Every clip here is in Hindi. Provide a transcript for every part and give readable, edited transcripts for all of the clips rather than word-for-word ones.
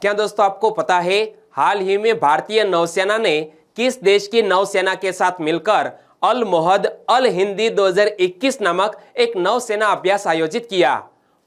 क्या दोस्तों आपको पता है हाल ही में भारतीय नौसेना ने किस देश की नौसेना के साथ मिलकर अल मोहद अल हिंदी 2021 नामक एक नौसेना अभ्यास आयोजित किया।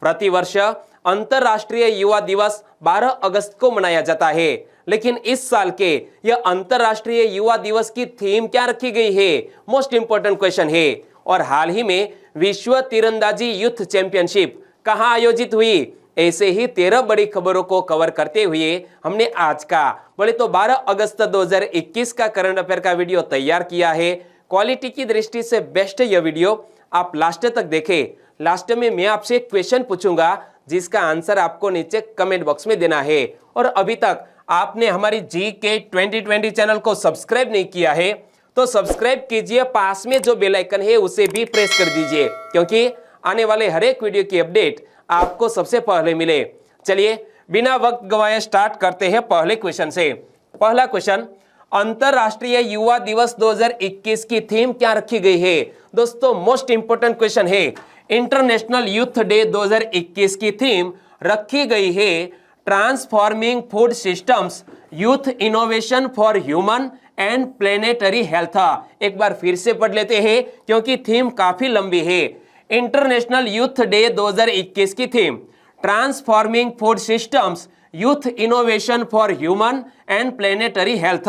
प्रतिवर्ष अंतरराष्ट्रीय युवा दिवस 12 अगस्त को मनाया जाता है, लेकिन इस साल के यह अंतरराष्ट्रीय युवा दिवस की थीम क्या रखी गई है, मोस्ट इंपोर्टेंट क्वेश्चन है। और हाल ही में विश्व तीरंदाजी यूथ चैंपियनशिप कहां आयोजित हुई, ऐसे ही 13 बड़ी खबरों को कवर करते हुए हमने आज का बोले तो 12 अगस्त 2021 का करंट अफेयर का वीडियो तैयार किया है। क्वालिटी की दृष्टि से बेस्ट यह वीडियो, आप लास्ट तक देखें। लास्ट में मैं आपसे एक क्वेश्चन पूछूंगा जिसका आंसर आपको नीचे कमेंट बॉक्स में देना है। और अभी तक आपने हमारी GK 2020 चैनल को सब्सक्राइब नहीं किया है तो सब्सक्राइब कीजिए, पास में जो बेल आइकन है उसे भी प्रेस कर दीजिए, क्योंकि आने वाले हर एक वीडियो की अपडेट आपको सबसे पहले मिले। चलिए बिना वक्त गवाए स्टार्ट करते हैं पहले क्वेश्चन से। पहला क्वेश्चन, अंतरराष्ट्रीय युवा दिवस 2021 की थीम क्या रखी गई है? दोस्तों मोस्ट इंपोर्टेंट क्वेश्चन है। इंटरनेशनल यूथ डे 2021 की थीम रखी गई है transforming food systems, youth innovation for human and planetary health. एक बार फिर से पढ़ लेते हैं क्योंकि थीम काफी लंबी है। इंटरनेशनल यूथ डे 2021 की theme transforming food systems, youth innovation for human and planetary health.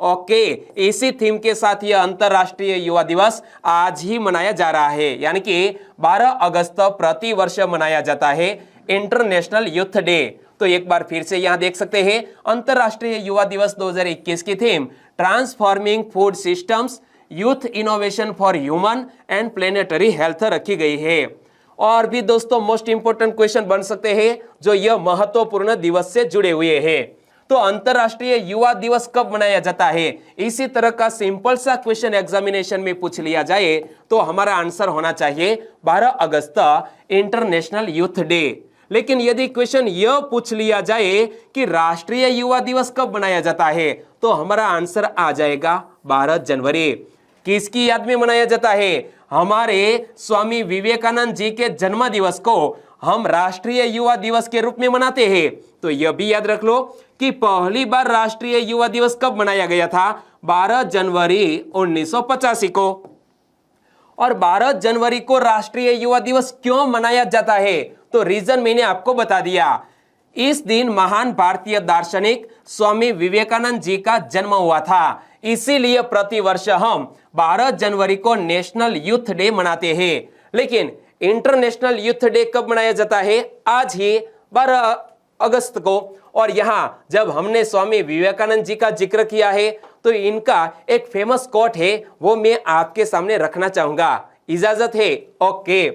Okay, इसी थीम के साथ यह अंतरराष्ट्रीय युवा दिवस आज ही मनाया जा रहा है, यानी कि 12 अगस्त प्रति वर्ष मनाया जाता है इंटरनेशनल यूथ डे। तो एक बार फिर से यहां देख सकते हैं अंतरराष्ट्रीय युवा दिवस 2021 की theme transforming food systems, youth innovation for human and planetary health रखी गई है। और भी दोस्तों मोस्ट इंपोर्टेंट क्वेश्चन बन सकते हैं जो यह महत्वपूर्ण दिवस से जुड़े हुए हैं। तो अंतरराष्ट्रीय युवा दिवस कब मनाया जाता है, इसी तरह का सिंपल सा क्वेश्चन एग्जामिनेशन में पूछ लिया जाए तो हमारा आंसर होना चाहिए 12 अगस्त इंटरनेशनल यूथ डे। लेकिन यदि क्वेश्चन यह पूछ लिया जाए कि राष्ट्रीय युवा दिवस कब मनाया जाता है तो हमारा आंसर आ जाएगा 12 जनवरी। किसकी याद में मनाया जाता है? हमारे स्वामी विवेकानंद जी के जन्म दिवस को हम राष्ट्रीय युवा दिवस के रूप में मनाते हैं। तो यह भी याद रख लो कि पहली बार राष्ट्रीय युवा दिवस कब मनाया गया था? 12 जनवरी 1985 को। और 12 जनवरी को राष्ट्रीय युवा दिवस क्यों मनाया जाता है तो रीजन मैंने आपको बता दिया। इस दिन महान भारतीय दार्शनिक स्वामी विवेकानंद जी का जन्म हुआ था, इसीलिए प्रतिवर्ष हम 12 जनवरी को नेशनल यूथ डे मनाते हैं। लेकिन इंटरनेशनल यूथ डे कब मनाया जाता है? आज ही 12 अगस्त को। और यहां जब हमने स्वामी विवेकानंद जी का जिक्र किया है तो इनका एक फेमस कोट है, वो मैं आपके सामने रखना चाहूंगा। इजाजत है? ओके।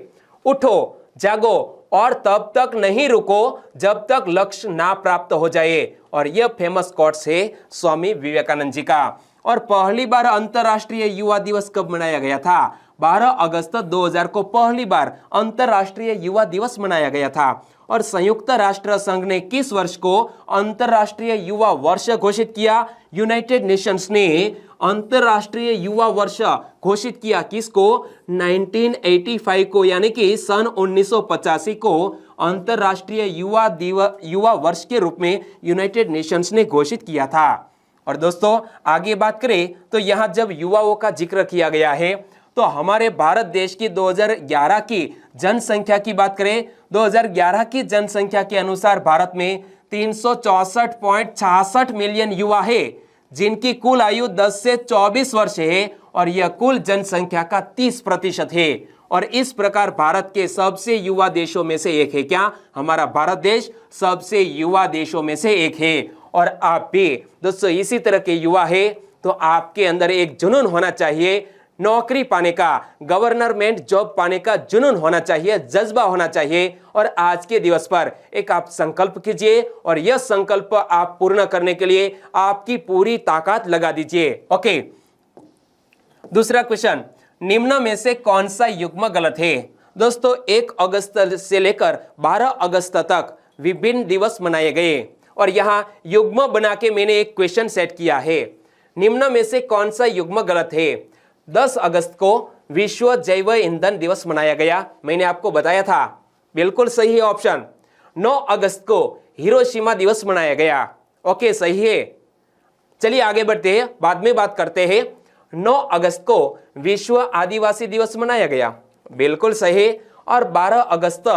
उठो, जागो और तब तक नहीं रुको जब तक लक्ष्य ना प्राप्त हो जाए। और यह फेमस कोट्स है स्वामी विवेकानंद जी का। और पहली बार अंतरराष्ट्रीय युवा दिवस कब मनाया गया था? 12 अगस्त 2000 को पहली बार अंतरराष्ट्रीय युवा दिवस मनाया गया था। और संयुक्त राष्ट्र संघ ने किस वर्ष को अंतरराष्ट्रीय युवा वर्ष घोषित किया? यूनाइटेड नेशंस ने अंतरराष्ट्रीय युवा वर्ष घोषित किया किसको? 1985 को, यानी कि सन 1985 को अंतरराष्ट्रीय युवा वर्ष के रूप में यूनाइटेड नेशंस ने घोषित किया था। और दोस्तों आगे बात करें तो यहां जब युवाओं का जिक्र किया गया है तो हमारे भारत देश की 2011 की जनसंख्या की बात करें, 2011 की जनसंख्या के अनुसार भारत में 364.66 मिलियन युवा है जिनकी कुल आयु 10 से 24 वर्ष है। और यह कुल जनसंख्या का 30% है। और इस प्रकार भारत के सबसे युवा देशों में से एक है। क्या हमारा भारत देश सबसे युवा देशों में से एक है? और आप भी दोस्तों इसी तरह के युवा है तो आपके अंदर एक जुनून होना चाहिए, नौकरी पाने का, गवर्नमेंट जॉब पाने का जुनून होना चाहिए, जज्बा होना चाहिए। और आज के दिवस पर एक आप संकल्प कीजिए और यह संकल्प आप पूर्ण करने के लिए आपकी पूरी ताकत लगा दीजिए। ओके, दूसरा क्वेश्चन, निम्न में से कौन सा युग्म गलत है? दोस्तों 1 अगस्त से लेकर 12 अगस्त तक विभिन्न दिवस मनाए गए और यहां युग्म बना के मैंने एक क्वेश्चन सेट किया है। निम्न में से कौन सा युग्म गलत है? 10 अगस्त को विश्व जैव ईंधन दिवस मनाया गया, मैंने आपको बताया था, बिल्कुल सही है ऑप्शन। 9 अगस्त को हिरोशिमा दिवस मनाया गया? ओके, सही है। चलिए आगे बढ़ते हैं, बाद में बात करते हैं। 9 अगस्त को विश्व आदिवासी दिवस मनाया गया, बिल्कुल सही। और 12 अगस्त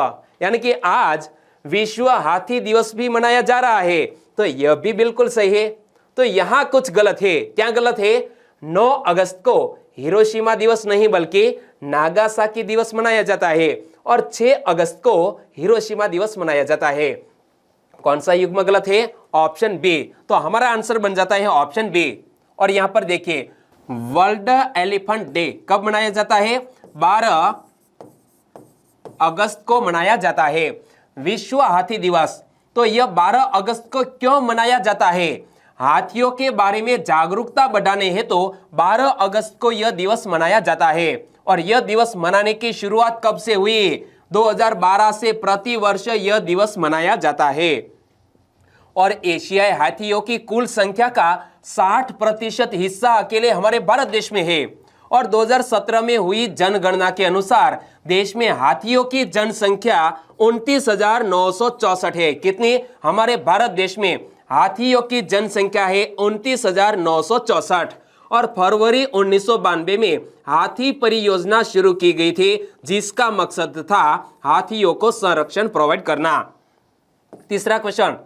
यानी कि आज विश्व हाथी दिवस भी मनाया जा रहा है, तो यह भी बिल्कुल सही है। तो यहां कुछ गलत है। क्या गलत है? 9 अगस्त को हिरोशिमा दिवस नहीं बल्कि नागासाकी दिवस मनाया जाता है, और 6 अगस्त को हिरोशिमा दिवस मनाया जाता है। कौन सा युग्म गलत है? Option B. तो हमारा आंसर बन जाता है ऑप्शन बी। और यहां पर देखिए, वर्ल्ड एलिफेंट डे कब मनाया जाता है? 12 अगस्त को मनाया जाता है। विश्व हाथी दिवस, तो यह 12 अगस्त को क्यों मनाया जाता है? हाथियों के बारे में जागरूकता बढ़ाने हेतु 12 अगस्त को यह दिवस मनाया जाता है। और यह दिवस मनाने की शुरुआत कब से हुई? 2012 से प्रति वर्ष यह दिवस मनाया जाता है। और एशियाई हाथियों की कुल संख्या का 60% हिस्सा अकेले हमारे भारत देश में है। और 2017 में हुई जनगणना के अनुसार देश में हाथियों की जनसंख्या 29,964 है। कितनी? हमारे भारत देश में हाथियों की जनसंख्या है 29,964। और फरवरी 1992 में हाथी परियोजना शुरू की गई थी, जिसका मकसद था हाथियों को संरक्षण प्रोवाइड करना। तीसरा क्वेश्चन,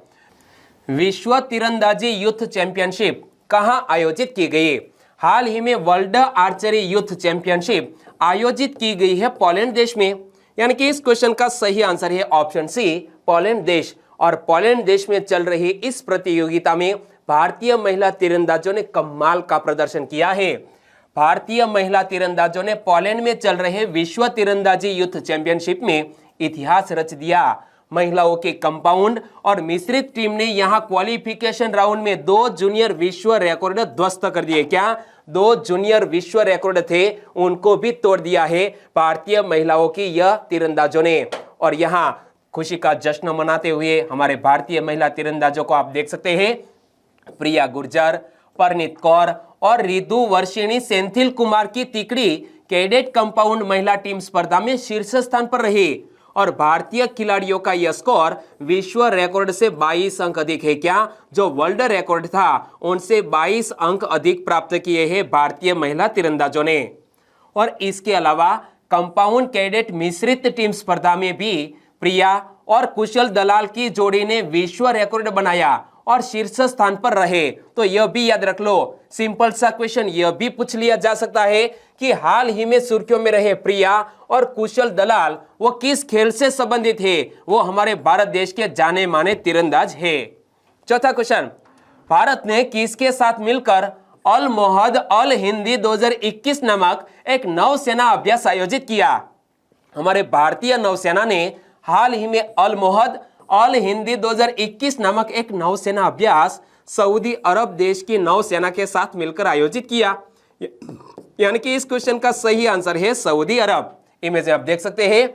विश्व तीरंदाजी यूथ चैंपियनशिप कहां आयोजित की गई? हाल ही में वर्ल्ड आर्चरी यूथ चैंपियनशिप आयोजित की गई है पोलैंड देश में। यानी कि इस क्वेश्चन का सही आंसर है ऑप्शन सी, पोलैंड देश। और पोलैंड देश में चल रही इस प्रतियोगिता में भारतीय महिला तीरंदाजों ने कमाल का प्रदर्शन किया है। भारतीय महिला तीरंदाजों ने पोलैंड में चल रहे विश्व तीरंदाजी यूथ चैंपियनशिप में इतिहास रच दिया। महिलाओं के कंपाउंड और मिश्रित टीम ने यहां क्वालिफिकेशन राउंड में 2 जूनियर विश्व रिकॉर्ड ध्वस्त कर दिए। क्या? 2 जूनियर विश्व रिकॉर्ड थे, उनको भी तोड़ दिया है भारतीय महिलाओं की यह तीरंदाजों ने। और यहां खुशी का जश्न मनाते हुए हमारे भारतीय महिला तीरंदाजों को आप देख सकते हैं। प्रिया गुर्जर, परनीत कौर और रितु वर्षिणी सेंथिल कुमार की तिकड़ी कैडेट कंपाउंड महिला टीम स्पर्धा में शीर्ष स्थान पर रही। और भारतीय खिलाड़ियों का यह स्कोर विश्व रिकॉर्ड से 22 अंक अधिक है। क्या? जो वर्ल्ड रिकॉर्ड था उनसे 22 अंक अधिक प्राप्त किए हैं भारतीय महिला तीरंदाजों ने। और इसके अलावा कंपाउंड कैडेट मिश्रित टीम स्पर्धा में भी प्रिया और कुशल दलाल की जोड़ी ने विश्व रिकॉर्ड बनाया और शीर्ष स्थान पर रहे। तो यह भी याद रख लो। सिंपल सा क्वेश्चन यह भी पूछ लिया जा सकता है कि हाल ही में सुर्खियों में रहे प्रिया और कुशल दलाल वो किस खेल से संबंधित है? वो हमारे भारत देश के जाने माने तीरंदाज है। चौथा क्वेश्चन, भारत ने किसके साथ मिलकर अल मोहद अल हिंदी 2021 नामक एक नौसेना अभ्यास आयोजित किया? हमारे भारतीय नौसेना ने हाल ही में अल मोहद अल हिंदी 2021 नामक एक नौसेना अभ्यास सऊदी अरब देश की नौसेना के साथ मिलकर आयोजित किया। यानी कि इस क्वेश्चन का सही आंसर है सऊदी अरब। इमेज आप देख सकते हैं।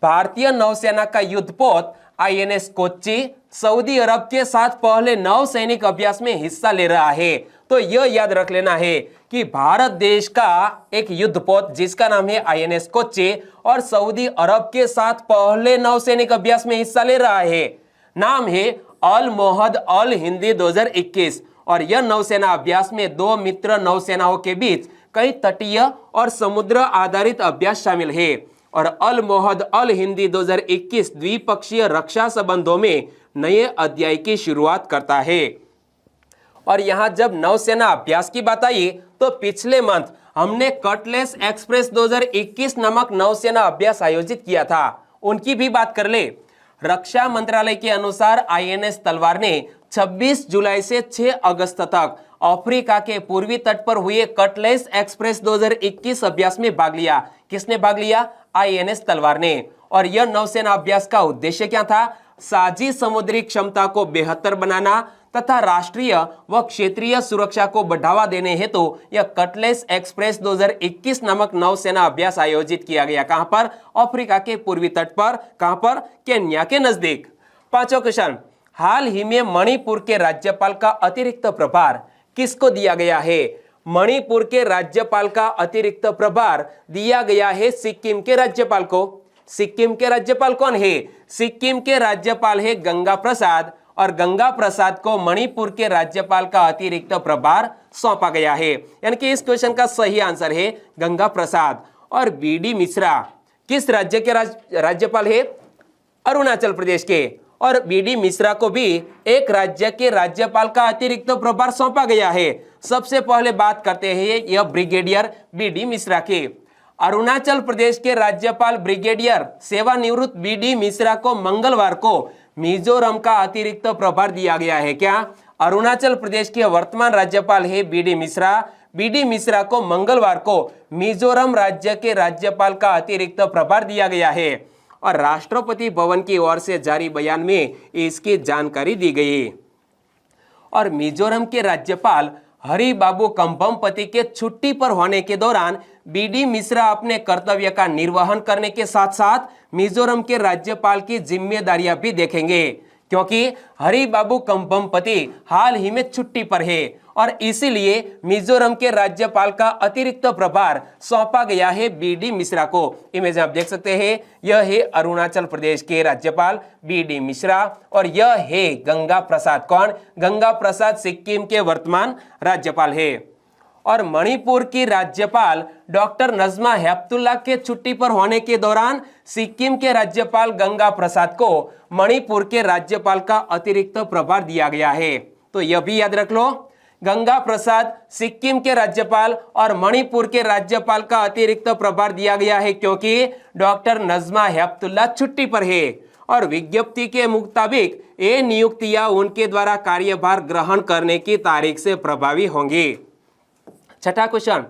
भारतीय नौसेना का युद्धपोत INS कोच्चि सऊदी अरब के साथ पहले नौसैनिक अभ्यास में हिस्सा ले रहा है। तो यह याद रख लेना है कि भारत देश का एक युद्धपोत जिसका नाम है INS कोच्चि और सऊदी अरब के साथ पहले नौसैनिक अभ्यास में हिस्सा ले रहा है। नाम है अल मोहद अल हिंदी 2021। और यह नौसेना अभ्यास में 2 मित्र नौसेनाओं के बीच कई तटीय और समुद्र आधारित अभ्यास शामिल है। और अल मोहद अल हिंदी 2021 द्विपक्षीय रक्षा संबंधों में नए अध्याय की शुरुआत करता है। और यहां जब नौसेना अभ्यास की बात आई तो पिछले मंथ हमने कटलेस एक्सप्रेस 2021 नामक नौसेना अभ्यास आयोजित किया था, उनकी भी बात कर ले। रक्षा मंत्रालय के अनुसार INS तलवार ने 26 जुलाई से 6 अगस्त तक अफ्रीका के पूर्वी तट पर हुए कटलेस एक्सप्रेस 2021 अभ्यास में भाग लिया। किसने भाग लिया? INS तलवार ने। और यह नौसेना अभ्यास का उद्देश्य क्या था? साझी समुद्री क्षमता को बेहतर बनाना तथा राष्ट्रीय व क्षेत्रीय सुरक्षा को बढ़ावा देने हेतु यह कटलेस एक्सप्रेस 2021 नामक नौसेना अभ्यास आयोजित किया गया। कहां पर? अफ्रीका के पूर्वी तट पर। कहां पर? केन्या के नजदीक। पांचवा क्वेश्चन, हाल ही में मणिपुर के राज्यपाल का अतिरिक्त प्रभार किसको दिया गया है? मणिपुर के राज्यपाल का अतिरिक्त प्रभार दिया गया है सिक्किम के राज्यपाल को। सिक्किम के राज्यपाल कौन है? सिक्किम के राज्यपाल है गंगा प्रसाद और गंगा प्रसाद को मणिपुर के राज्यपाल का अतिरिक्त प्रभार सौंपा गया है। यानी कि इस क्वेश्चन का सही आंसर है गंगा प्रसाद। और बीडी मिश्रा किस राज्य के राज्यपाल है? अरुणाचल प्रदेश के। और बीडी मिश्रा को भी एक राज्य के राज्यपाल का अतिरिक्त प्रभार सौंपा गया है। सबसे पहले बात करते हैं यह ब्रिगेडियर बीडी मिश्रा की। अरुणाचल प्रदेश के राज्यपाल ब्रिगेडियर सेवानिवृत्त बीडी मिश्रा को मंगलवार को मिजोरम का अतिरिक्त प्रभार दिया गया है। क्या? अरुणाचल प्रदेश के वर्तमान राज्यपाल है बीडी मिश्रा। बीडी मिश्रा को मंगलवार को मिजोरम राज्य के राज्यपाल का अतिरिक्त प्रभार दिया गया है और राष्ट्रपति भवन की ओर से जारी बयान में इसकी जानकारी दी गई। और मिजोरम के राज्यपाल हरिबाबू कंभमपति के छुट्टी पर होने के दौरान बीडी मिश्रा अपने कर्तव्य का निर्वहन करने के साथ साथ मिजोरम के राज्यपाल की जिम्मेदारियां भी देखेंगे, क्योंकि हरिबाबू कंभमपति हाल ही में छुट्टी पर है और इसीलिए मिजोरम के राज्यपाल का अतिरिक्त प्रभार सौंपा गया है बीडी मिश्रा को। इमेज आप देख सकते हैं, यह है अरुणाचल प्रदेश के राज्यपाल बीडी मिश्रा और यह है गंगा प्रसाद। कौन? गंगा प्रसाद सिक्किम के वर्तमान राज्यपाल है। और मणिपुर की राज्यपाल डॉक्टर नजमा हेपतुल्ला के छुट्टी पर होने के दौरान सिक्किम के राज्यपाल गंगा प्रसाद को मणिपुर के राज्यपाल का अतिरिक्त प्रभार दिया गया है। तो यह भी याद रख लो, गंगा प्रसाद सिक्किम के राज्यपाल और मणिपुर के राज्यपाल का अतिरिक्त प्रभार दिया गया है क्योंकि डॉक्टर नजमा हेपतुल्ला छुट्टी पर है और विज्ञप्ति के मुताबिक ये नियुक्तियां उनके द्वारा कार्यभार ग्रहण करने की तारीख से प्रभावी होंगी। छठा क्वेश्चन,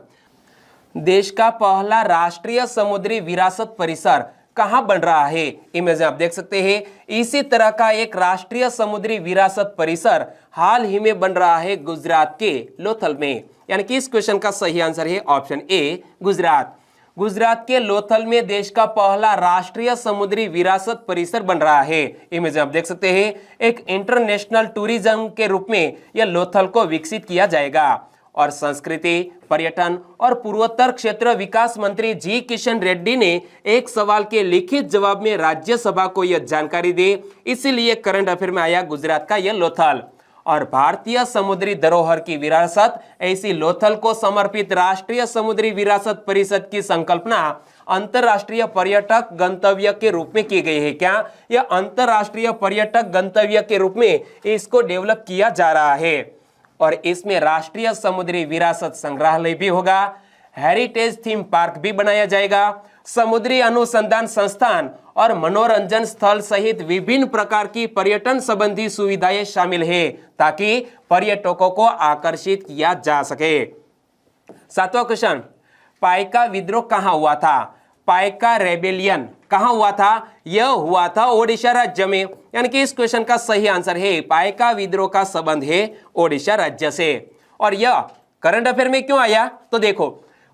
देश का पहला राष्ट्रीय समुद्री विरासत परिसर कहां बन रहा है? इमेज आप देख सकते हैं, इसी तरह का एक राष्ट्रीय समुद्री विरासत परिसर हाल ही में बन रहा है गुजरात के लोथल में। यानी कि इस क्वेश्चन का सही आंसर है ऑप्शन ए गुजरात। गुजरात के लोथल में देश का पहला राष्ट्रीय समुद्री विरासत परिसर बन रहा है। इमेज आप देख सकते हैं, एक इंटरनेशनल टूरिज्म के रूप में यह लोथल को विकसित किया जाएगा। और संस्कृति, पर्यटन और पूर्वोत्तर क्षेत्र विकास मंत्री जी किशन रेड्डी ने एक सवाल के लिखित जवाब में राज्यसभा को यह जानकारी दी, इसीलिए करंट अफेयर में आया गुजरात का यह लोथल। और भारतीय समुद्री धरोहर की विरासत ऐसी लोथल को समर्पित राष्ट्रीय समुद्री विरासत परिषद की संकल्पना अंतरराष्ट्रीय पर्यटक गंतव्य के रूप में की गई है। क्या? यह अंतरराष्ट्रीय पर्यटक गंतव्य के रूप में इसको डेवलप किया जा रहा है और इसमें राष्ट्रीय समुद्री विरासत संग्रहालय भी होगा, हेरिटेज थीम पार्क भी बनाया जाएगा, समुद्री अनुसंधान संस्थान और मनोरंजन स्थल सहित विभिन्न प्रकार की पर्यटन संबंधी सुविधाएं शामिल है ताकि पर्यटकों को आकर्षित किया जा सके। सातवां क्वेश्चन, पाइका विद्रोह कहां हुआ था? पाइका रेबेलियन कहां हुआ था? यह हुआ था ओडिशा राज्य में। यानी कि इस क्वेश्चन का सही आंसर है पाइका विद्रोह का संबंध है ओडिशा राज्य से। और यह करंट अफेयर में क्यों आया? तो देखो,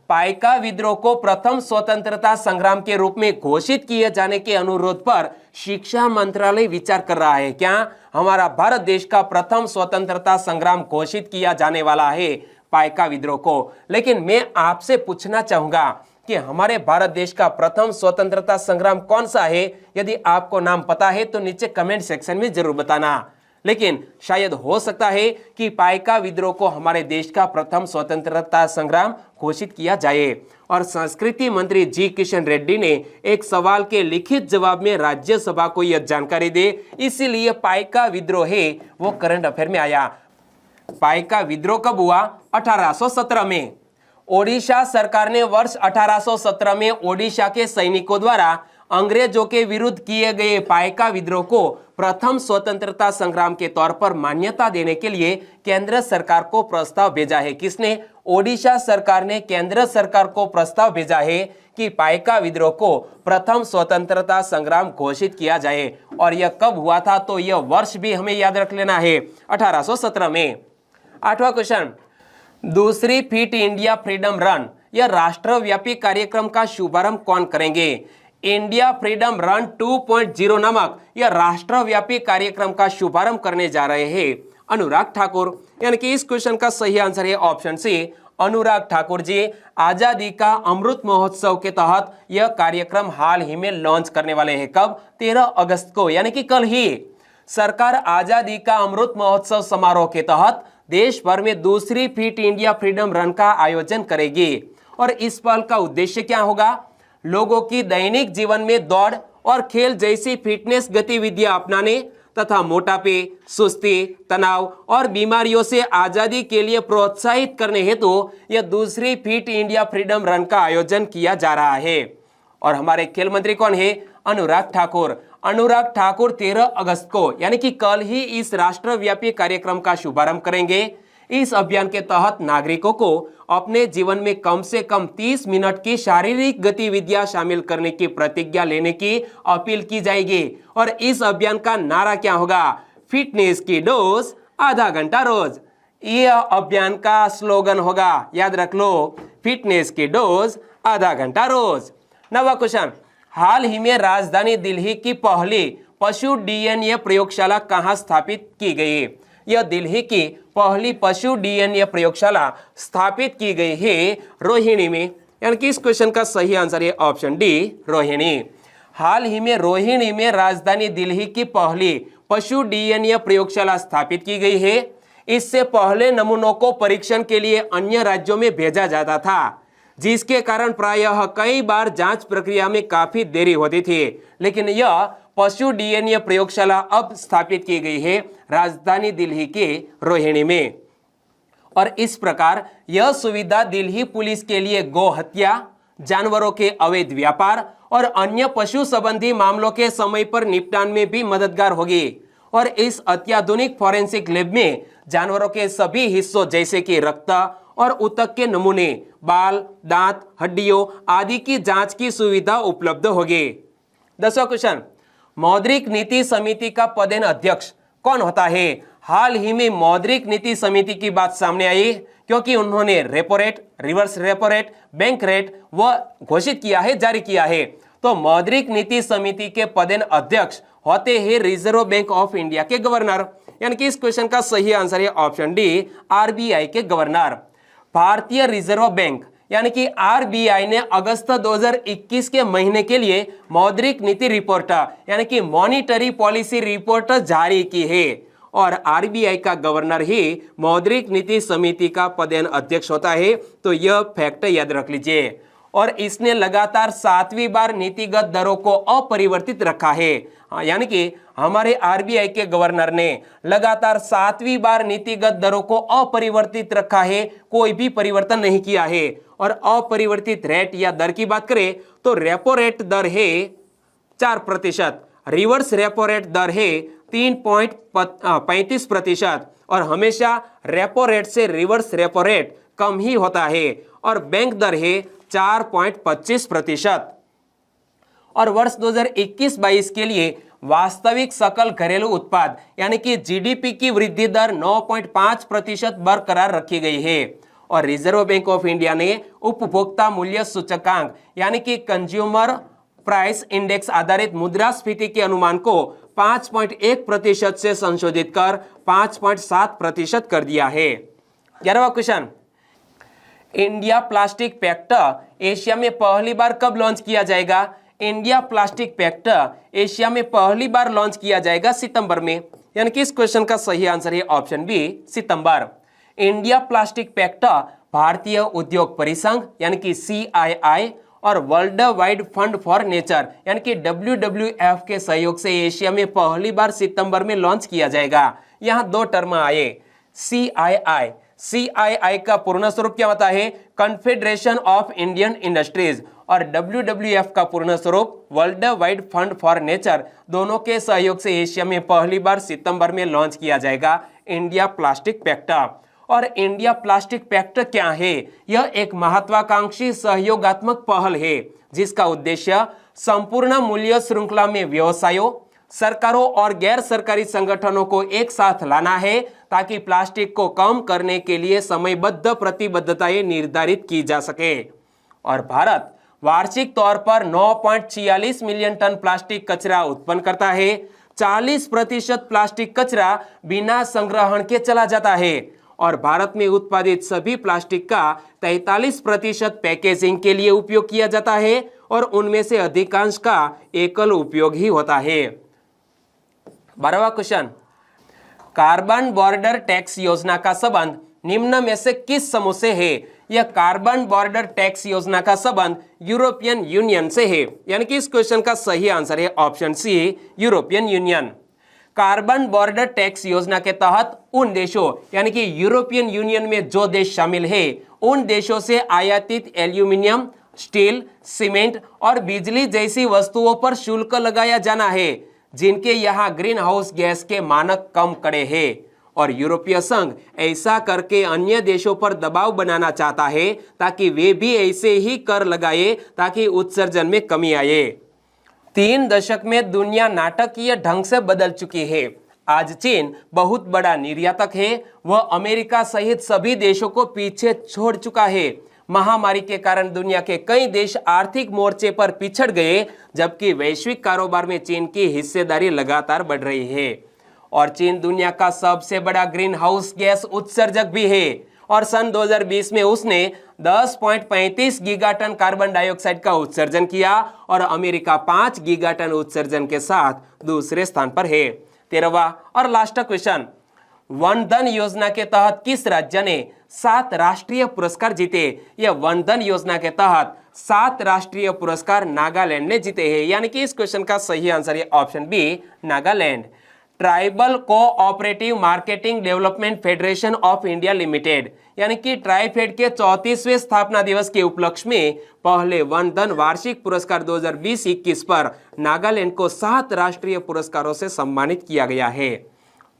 पाइका विद्रोह को प्रथम स्वतंत्रता संग्राम के रूप में घोषित किए जाने के अनुरोध पर शिक्षा मंत्रालय विचार कर रहा है। क्या? हमारा भारत देश का प्रथम स्वतंत्रता संग्राम घोषित किया जाने वाला है पाइका विद्रोह को। लेकिन मैं आपसे पूछना चाहूंगा कि हमारे भारत देश का प्रथम स्वतंत्रता संग्राम कौन सा है? यदि आपको नाम पता है तो नीचे कमेंट सेक्शन में जरूर बताना। लेकिन शायद हो सकता है कि पाइका विद्रोह को हमारे देश का प्रथम स्वतंत्रता संग्राम घोषित किया जाए। और संस्कृति मंत्री जी किशन रेड्डी ने एक सवाल के लिखित जवाब में राज्यसभा को यह जानकारी दी, इसीलिए पाइका विद्रोह है वो करंट अफेयर में आया। पाइका विद्रोह कब हुआ? 1817 में। ओडिशा सरकार ने वर्ष 1817 में ओडिशा के सैनिकों द्वारा अंग्रेजों के विरुद्ध किए गए पाइका विद्रोह को प्रथम स्वतंत्रता संग्राम के तौर पर मान्यता देने के लिए केंद्र सरकार को प्रस्ताव भेजा है। किसने? ओडिशा सरकार ने केंद्र सरकार को प्रस्ताव भेजा है कि पाइका विद्रोह को प्रथम स्वतंत्रता संग्राम घोषित किया जाए। और यह कब हुआ था? तो यह वर्ष भी हमें याद रख लेना है, 1817 में। आठवां क्वेश्चन, दूसरी फिट इंडिया फ्रीडम रन यह राष्ट्रव्यापी कार्यक्रम का शुभारंभ कौन करेंगे? इंडिया फ्रीडम रन 2.0 नामक यह राष्ट्रव्यापी कार्यक्रम का शुभारंभ करने जा रहे हैं अनुराग ठाकुर। यानी कि इस क्वेश्चन का सही आंसर है ऑप्शन सी अनुराग ठाकुर जी। आजादी का अमृत महोत्सव के तहत यह कार्यक्रम हाल ही में लॉन्च करने वाले हैं। कब? 13 अगस्त को, यानी कि कल ही। सरकार आजादी का अमृत महोत्सव समारोह के तहत देश भर में दूसरी फिट इंडिया फ्रीडम रन का आयोजन करेगी। और इस पहल का उद्देश्य क्या होगा? लोगों की दैनिक जीवन में दौड़ और खेल जैसी फिटनेस गतिविधियां अपनाने तथा मोटापे, सुस्ती, तनाव और बीमारियों से आजादी के लिए प्रोत्साहित करने हेतु यह दूसरी फिट इंडिया फ्रीडम रन का आयोजन किया जा रहा है। और हमारे खेल मंत्री कौन है? अनुराग ठाकुर। अनुराग ठाकुर 13 अगस्त को यानी कि कल ही इस राष्ट्रव्यापी कार्यक्रम का शुभारंभ करेंगे। इस अभियान के तहत नागरिकों को अपने जीवन में कम से कम 30 मिनट की शारीरिक गतिविधियां शामिल करने की प्रतिज्ञा लेने की अपील की जाएगी। और इस अभियान का नारा क्या होगा? फिटनेस की डोज आधा घंटा रोज। यह अभियान का स्लोगन होगा, याद रख लो, फिटनेस की डोज आधा घंटा रोज। नवा क्वेश्चन, हाल ही में राजधानी दिल्ली की पहली पशु डीएनए प्रयोगशाला कहां स्थापित की गई? यह दिल्ली की पहली पशु डीएनए प्रयोगशाला स्थापित की गई है रोहिणी में। यानी कि इस क्वेश्चन का सही आंसर है ऑप्शन डी, रोहिणी। हाल ही में रोहिणी में राजधानी दिल्ली की पहली पशु डीएनए प्रयोगशाला स्थापित की गई है। इससे पहले नमूनों को परीक्षण के लिए अन्य राज्यों में भेजा जाता था, जिसके कारण प्रायः कई बार जांच प्रक्रिया में काफी देरी होती थी। लेकिन यह पशु डीएनए प्रयोगशाला अब स्थापित की गई है राजधानी दिल्ली के रोहिणी में। और इस प्रकार यह सुविधा दिल्ली पुलिस के लिए गौ हत्या, जानवरों के अवैध व्यापार और अन्य पशु संबंधी मामलों के समय पर निपटान में भी मददगार होगी। और इस अत्याधुनिक फॉरेंसिक लैब में जानवरों के सभी हिस्सों जैसे कि रक्त और ऊतक के नमूने, बाल, दांत, हड्डियों आदि की जांच की सुविधा उपलब्ध होगी। 10वां क्वेश्चन, मौद्रिक नीति समिति का पदेन अध्यक्ष कौन होता है? हाल ही में मौद्रिक नीति समिति की बात सामने आई क्योंकि उन्होंने repo rate, reverse repo rate, bank rate वह घोषित किया है, जारी किया है। तो मौद्रिक नीति समिति के पदेन अध्यक्ष होते हैं रिजर्व बैंक ऑफ इंडिया के गवर्नर। यानी कि इस क्वेश्चन का सही आंसर है ऑप्शन डी, आरबीआई के गवर्नर। भारतीय रिजर्व बैंक यानी कि आरबीआई ने अगस्त 2021 के महीने के लिए मौद्रिक नीति रिपोर्ट यानी कि मॉनिटरी पॉलिसी रिपोर्ट जारी की है। और आरबीआई का गवर्नर ही मौद्रिक नीति समिति का पदेन अध्यक्ष होता है। तो यह फैक्ट याद रख लीजिए। और इसने लगातार 7वीं बार नीतिगत दरों को अपरिवर्तित रखा है। यानी कि हमारे आरबीआई के गवर्नर ने लगातार 7वीं बार नीतिगत दरों को अपरिवर्तित रखा है, कोई भी परिवर्तन नहीं किया है। और अपरिवर्तित रेट या दर की बात करें तो रेपो रेट दर है 4%, रिवर्स रेपो रेट दर है 3.35% और हमेशा रेपो रेट से रिवर्स रेपो रेट कम ही होता है। और बैंक दर है 4.25%। और वर्ष 2021-22 के लिए वास्तविक सकल घरेलू उत्पाद यानी कि जीडीपी की वृद्धि दर 9.5% बरकरार रखी गई है। और रिजर्व बैंक ऑफ इंडिया ने उपभोक्ता मूल्य सूचकांक यानी कि कंज्यूमर प्राइस इंडेक्स आधारित मुद्रास्फीति के अनुमान को 5.1% से संशोधित कर 5.7% कर दिया है। 11वां question, India plastic pact Asia में पहली बार कब लॉन्च किया जाएगा? इंडिया प्लास्टिक पैक्ट एशिया में पहली बार लॉन्च किया जाएगा सितंबर में। यानी कि इस क्वेश्चन का सही आंसर है ऑप्शन बी, सितंबर। इंडिया प्लास्टिक पैक्ट भारतीय उद्योग परिसंघ यानी कि CII और world wide fund for nature यानी कि WWF के सहयोग से एशिया में पहली बार सितंबर में लॉन्च किया जाएगा। यहाँ 2 टर्म आए, CII का पूर्ण स्वरूप क्या होता है? Confederation of Indian industries. और WWF का पूर्ण स्वरूप world wide fund for nature. दोनों के सहयोग से एशिया में पहली बार सितंबर में लॉन्च किया जाएगा इंडिया प्लास्टिक पैक्ट। और इंडिया प्लास्टिक पैक्ट क्या है? यह एक महत्वाकांक्षी सहयोगात्मक पहल है जिसका उद्देश्य संपूर्ण मूल्य श्रृंखला में व्यवसायों, सरकारों और गैर सरकारी संगठनों को एक साथ लाना है ताकि प्लास्टिक को कम करने के लिए समयबद्ध प्रतिबद्धताएं निर्धारित की जा सके। और भारत वार्षिक तौर पर 9.46 मिलियन टन प्लास्टिक कचरा उत्पन्न करता है। 40% प्लास्टिक कचरा बिना संग्रहण के चला जाता है। और भारत में उत्पादित सभी प्लास्टिक का 43% पैकेजिंग के लिए उपयोग किया जाता है और उनमें से अधिकांश का एकल उपयोग ही होता है। 12वां क्वेश्चन, कार्बन बॉर्डर टैक्स योजना का संबंध निम्न में से किस समूह से है? यह कार्बन बॉर्डर टैक्स योजना का संबंध यूरोपियन यूनियन से है, यानी कि इस क्वेश्चन का सही आंसर है option C, European Union. Carbon border tax योजना के तहत उन देशों यानी कि यूरोपियन यूनियन में जो देश शामिल है उन देशों से आयातित एल्यूमिनियम, स्टील, सीमेंट और बिजली जैसी वस्तुओं पर शुल्क लगाया जाना है जिनके यहाँ ग्रीन हाउस गैस के मानक कम कड़े हैं, और यूरोपीय संघ ऐसा करके अन्य देशों पर दबाव बनाना चाहता है ताकि वे भी ऐसे ही कर लगाए ताकि उत्सर्जन में कमी आए। 3 दशक में दुनिया नाटकीय ढंग से बदल चुकी है। आज चीन बहुत बड़ा निर्यातक है, वह अमेरिका सहित सभी देशों को पीछे छोड़ चुका है। महामारी के कारण दुनिया के कई देश आर्थिक मोर्चे पर पिछड़ गए, जबकि वैश्विक कारोबार में चीन की हिस्सेदारी लगातार बढ़ रही है, और चीन दुनिया का सबसे बड़ा ग्रीन हाउस गैस उत्सर्जक भी है, और सन 2020 में उसने 10.35 गीगाटन कार्बन डाइऑक्साइड का उत्सर्जन किया, और अमेरिका 5 गीगाटन उत्सर्जन के साथ दूसरे स्थान पर है। 13वां और लास्ट क्वेश्चन, वन धन योजना के तहत किस राज्य ने 7 राष्ट्रीय पुरस्कार जीते? यह वन धन योजना के तहत 7 राष्ट्रीय पुरस्कार नागालैंड ने जीते हैं, यानी कि इस क्वेश्चन का सही आंसर है option B, Nagaland. Tribal cooperative marketing development federation of India limited यानी कि ट्राइफेड के 34वें स्थापना दिवस के उपलक्ष्य में पहले वन धन वार्षिक पुरस्कार 2020-21 पर नागालैंड को 7 राष्ट्रीय पुरस्कारों से सम्मानित किया गया है,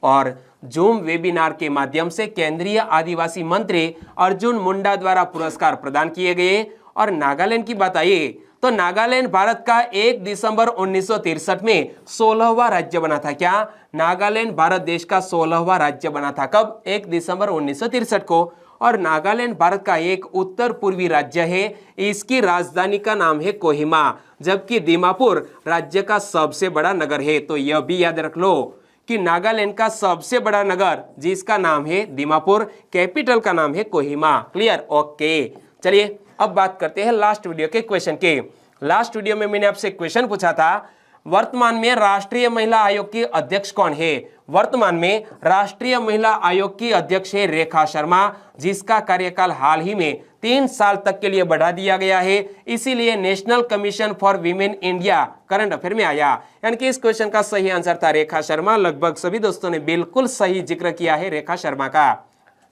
और जूम वेबिनार के माध्यम से केंद्रीय आदिवासी मंत्री अर्जुन मुंडा द्वारा पुरस्कार प्रदान किए गए। और नागालैंड की बात आई तो नागालैंड भारत का 1 दिसंबर 1963 में 16वां राज्य बना था। क्या नागालैंड भारत देश का 16वां राज्य बना था? कब? 1 दिसंबर 1963 को। और नागालैंड भारत का एक उत्तर पूर्वी राज्य है, इसकी राजधानी का नाम है कोहिमा, जबकि दीमापुर राज्य का सबसे बड़ा नगर है। तो यह भी याद रख लो कि नागालैंड का सबसे बड़ा नगर जिसका नाम है दीमापुर, कैपिटल का नाम है कोहिमा। क्लियर? ओके, चलिए अब बात करते हैं लास्ट वीडियो के क्वेश्चन के। लास्ट वीडियो में मैंने आपसे क्वेश्चन पूछा था, वर्तमान में राष्ट्रीय महिला आयोग की अध्यक्ष कौन है? वर्तमान में राष्ट्रीय महिला आयोग की अध्यक्ष है रेखा शर्मा, जिसका कार्यकाल हाल ही में 3 साल तक के लिए बढ़ा दिया गया है, इसीलिए national commission for women India current affair में आया। यानी कि इस क्वेश्चन का सही आंसर था रेखा शर्मा। लगभग सभी दोस्तों ने बिल्कुल सही जिक्र किया है रेखा शर्मा का,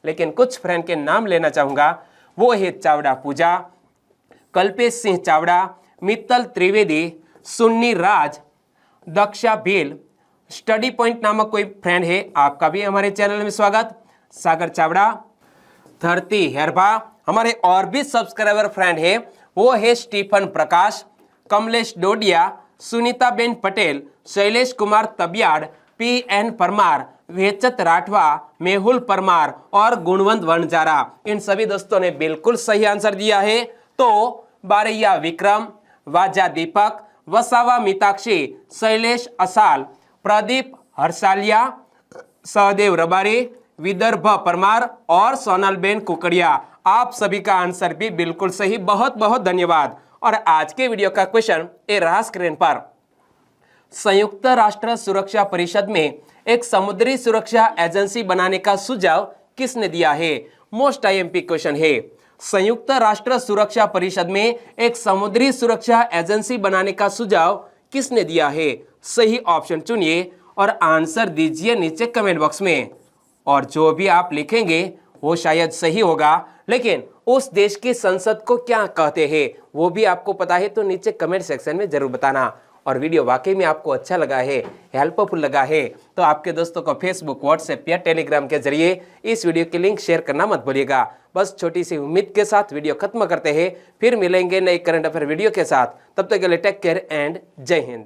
लेकिन कुछ फ्रेंड के नाम लेना चाहूंगा। वो है चावड़ा पूजा, कल्पेश सिंह चावड़ा, मित्तल त्रिवेदी, सुन्नी राज, दक्षा भील, स्टडी पॉइंट नामक कोई फ्रेंड है, आपका भी हमारे चैनल में स्वागत, सागर चावड़ा, धरती हेरबा। हमारे और भी सब्सक्राइबर फ्रेंड है, वो है स्टीफन प्रकाश, कमलेश डोडिया, सुनीता बेन पटेल, शैलेश कुमार तबियाड़, PN परमार, वेचत राठवा, मेहुल परमार और गुणवंत वनजारा। इन सभी दोस्तों ने बिल्कुल सही आंसर दिया है। तो बारैया विक्रम, वाजा दीपक, वसावा मिताक्षी, शैलेश असाल, प्रदीप हर्षालिया, सहदेव रबारी, विदर्भ परमार और सोनलबेन कुकड़िया, आप सभी का आंसर भी बिल्कुल सही। बहुत बहुत धन्यवाद। और आज के वीडियो का क्वेश्चन ये रहा स्क्रीन पर। संयुक्त राष्ट्र सुरक्षा परिषद में एक समुद्री सुरक्षा एजेंसी बनाने का सुझाव किसने दिया है? मोस्ट IMP क्वेश्चन है। संयुक्त राष्ट्र सुरक्षा परिषद में एक समुद्री सुरक्षा एजेंसी बनाने का सुझाव किसने दिया है? सही ऑप्शन चुनिए और आंसर दीजिए नीचे कमेंट बॉक्स में। और जो भी आप लिखेंगे वो शायद सही होगा, लेकिन उस देश की संसद को क्या कहते हैं वो भी आपको पता है, तो नीचे कमेंट सेक्शन में जरूर बताना। और वीडियो वाकई में आपको अच्छा लगा है, हेल्पफुल लगा है, तो आपके दोस्तों को फेसबुक, व्हाट्सएप या टेलीग्राम के जरिए इस वीडियो की लिंक शेयर करना मत भूलिएगा। बस छोटी सी उम्मीद के साथ वीडियो खत्म करते हैं, फिर मिलेंगे नई करंट अफेयर वीडियो के साथ। तब तक के लिए टेक केयर एंड जय हिंद।